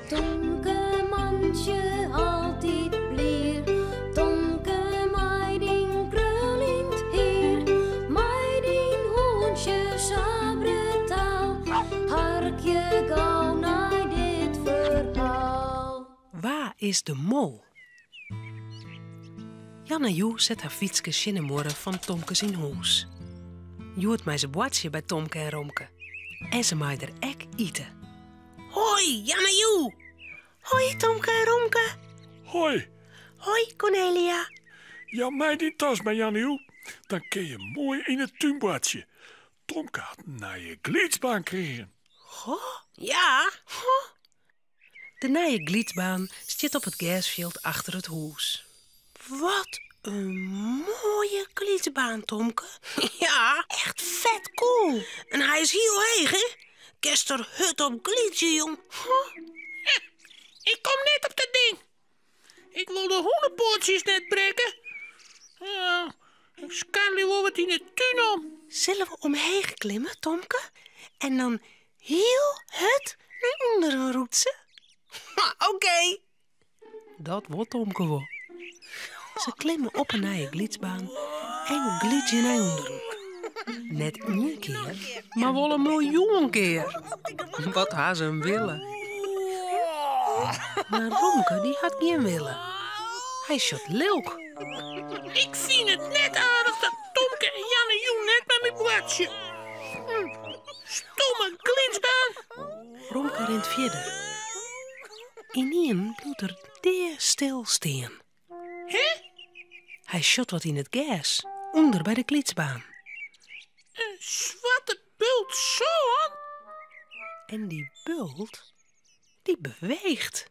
Tomke mantje altijd blier. Tomke meiding krul in het heer. Meiding hoentje sabre taal. Harkje gauw naar dit verhaal. Waar is de mol? Janne Joe zet haar fietske sjinnenmorren van Tomke zijn huis. Joet mij zijn boadje bij Tomke en Romke. En ze maait er ek eten. Hoi, Janne Joe. Hoi, Tomke en Romke. Hoi. Hoi, Cornelia. Ja, mij die tas bij Jannieuw. Dan kun je mooi in het tuinbadje. Tomke had naar je glietsbaan kregen. Ja. De nieuwe glietsbaan zit op het gasveld achter het huis. Wat een mooie glietsbaan, Tomke. Ja, echt vet cool. En hij is heel heeg, hè? Kester hut op glietje, jong. Ik kom net op dat ding. Ik wil de hoenenpootjes net breken. Ja, ik skan nu wel wat in de tuin om. Zullen we omheen klimmen, Tomke? En dan heel het naar onderen roetsen? Oké. Dat wordt Tomke wel. Ze klimmen op een nieuwe glietsbaan en glietje naar onderen. Net één keer, maar wel een miljoen keer. Wat haar ze hem willen. Maar Romke, die had geen willen. Hij shot leuk. Ik vind het net aardig dat Tomke en Janne Joe net met mijn boadje. Stomme glietsbaan. Romke rent verder. Ineen bloedt er deer stil staan. Hè? Hij shot wat in het gas, onder bij de glietsbaan. Een zwarte bult zo aan. En die bult, die beweegt.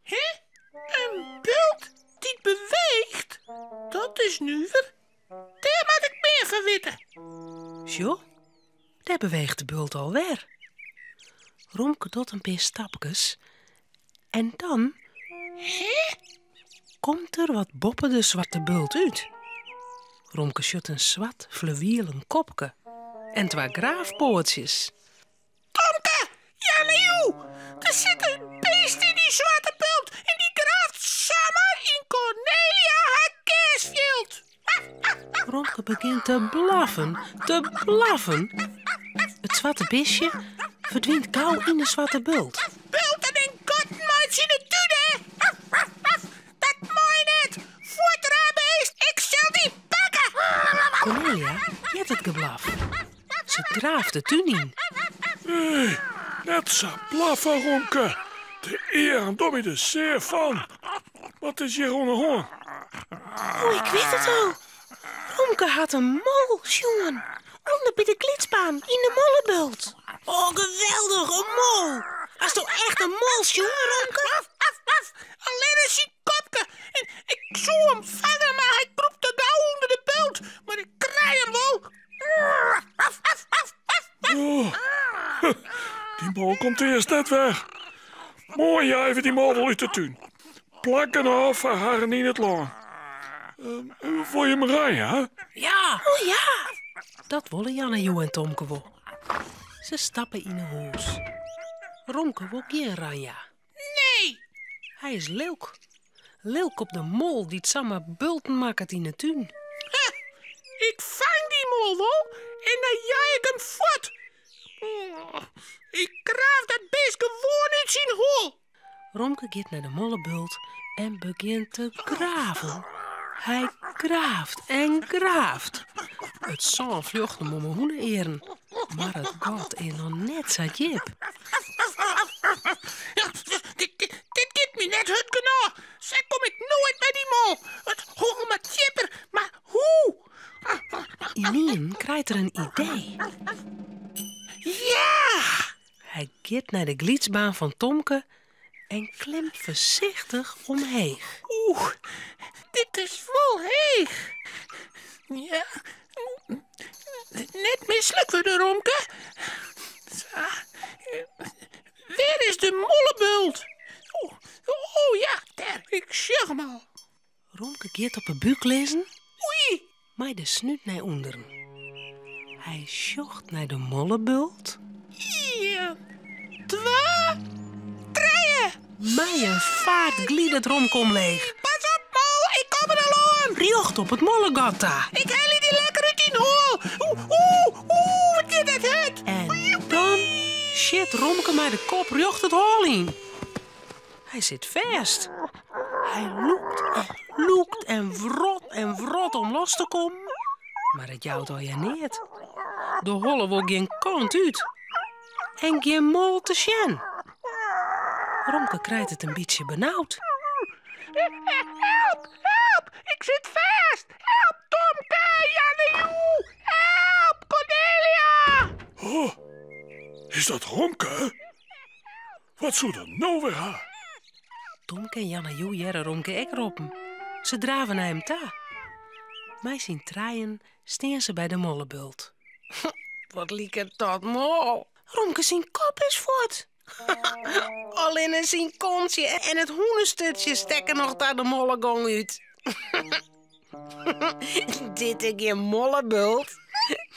Hè? Een bult die beweegt? Dat is nu weer. Daar moet ik meer van weten. Zo, daar beweegt de bult alweer. Romke doet een paar stapjes. En dan komt er wat boppen de zwarte bult uit. Romke shot een zwart fluwielen kopje en twee graafpoortjes. Tomke, Janne Joe, er zit een beest in die zwarte bult en die graaft samen in Cornelia haar kerstfield. Romke begint te blaffen. Het zwarte beestje verdwijnt gauw in de zwarte bult. Bulten en kotmuits in de tuin, hè? Dat mooi net. Voort eraan, beest. Ik zal die pakken. Cornelia jet het geblaf. Ze draaft de tuin in. Hé, net zo blaffen, Romke. De eer en dom je er zeer van. Wat is hier onderhoorn? Oh, ik weet het al. Romke had een mol, jongen. Onder bij de glietsbaan in de mollenbult. Oh, geweldig, een mol. Als toch echt een mol, jongen, Romke? Alleen is hij kopke. En ik zou hem vangen, maar hij kroept te gauw onder de bult. Maar ik krijg hem wel. Oh, die mol komt eerst net weg. Mooi even die mol uit de tuin. Plakken af en haren in het lang. Voor je me rijden, hè? Ja. Oh ja. Dat willen Janne Joe en Tomke wel. Ze stappen in een huis. Romke wil geen ranja. Nee. Hij is leuk. Leuk op de mol die het samen bulten maakt in de tuin. Ik vang die mol wel en dan jaag ik hem voort. Ik kraaf dat beest gewoon uit zijn hol. Romke gaat naar de mollenbult en begint te graven. Hij graaft en graaft. Het zal vlucht om mijn hoenen eren. Maar het gaat er nog net zo jip. Ja, dit geeft me net het genoeg. Zo kom ik nooit bij die mol. Het hoort me chipper, maar hoe? Ineen krijgt er een idee. Ja! Hij gaat naar de glietsbaan van Tomke en klimt voorzichtig omheen. Oeh, dit is vol heeg. Ja, net misselijk voor de Romke. Zo. Waar is de mollebult? Oh ja, daar, ik zeg hem al. Romke gaat op een buik lezen, Oei, maar de snuit naar onderen. Hij sjocht naar de mollebult. 1, 2, 3. Mei een vaart gliedert Romke omleeg. Pas op, Mol, ik kom er al aan. Riocht op het mollegat daar. Ik haal die lekker uit die hol. Oeh, wat is dat het? En dan shit Romke met de kop riocht het hol in. Hij zit vast. Hij loekt en vrot om los te komen. Maar het jouwt al je niet. De holle wil geen kant uit. En geen mol te sjen. Romke krijgt het een beetje benauwd. Help, ik zit vast. Help, Tomke, Jannejoe. Help, Cornelia. Oh, is dat Romke? Wat zou dat nou weer haar? Tomke en Jannejoe jaren Romke ek roepen. Ze draven naar hem ta. Mij zien treien steen ze bij de mollebult. Wat liek het tot mol. Romke zijn kop is voort. Alleen in zijn kontje en het hoenenstutje stekken nog daar de mollegong uit. Dit is geen mollebult.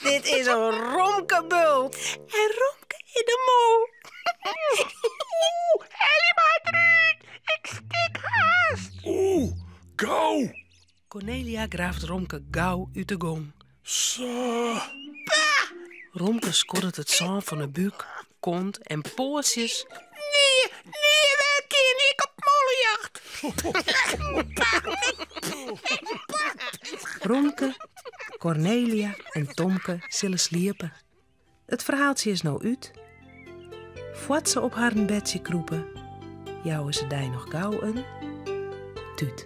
Dit is een Romkebult. En Romke in de mol. Hellie maar eruit. Ik stik haast. Oeh, gauw. Cornelia graaft Romke gauw uit de gong. Zo. Romke scoort het zand van de buik, kont en pootjes. Nee, wij kunnen ik op mollenjacht. Romke, Cornelia en Tomke zullen sliepen. Het verhaaltje is nou uit. Voordat ze op haar bedje kroepen, jouwen ze daar nog gauw een tuut.